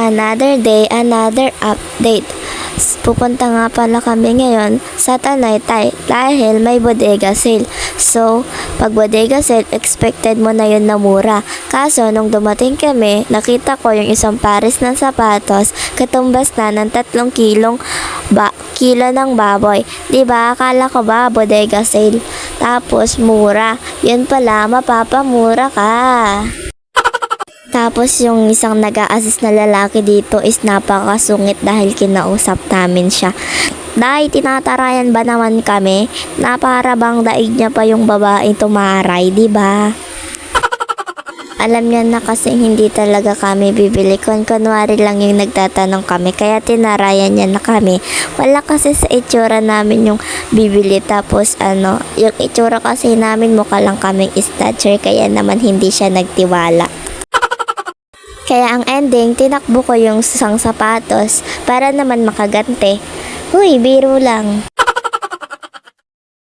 Another day, another update. Pupunta nga pala kami ngayon sa Tanaytay dahil may bodega sale. So, pag bodega sale, expected mo na yun na mura. Kaso, nung dumating kami, nakita ko yung isang pares ng sapatos, katumbas na ng 3 kilo ng baboy. Diba, akala ko ba bodega sale? Tapos, mura. Yun pala, mapapamura ka. Tapos yung isang nag-a-assist na lalaki dito is napakasungit dahil kinausap namin siya. Dahil tinatarayan ba naman kami na para bang daig niya pa yung babae tumaray, di ba? Alam niya na kasi hindi talaga kami bibili kung kunwari lang yung nagtatanong kami kaya tinarayan niya na kami. Wala kasi sa itsura namin yung bibili tapos yung itsura kasi namin mukha lang kaming stature kaya naman hindi siya nagtiwala. Kaya ang ending, tinakbo ko yung isang sapatos para naman makagante. Huy, biro lang.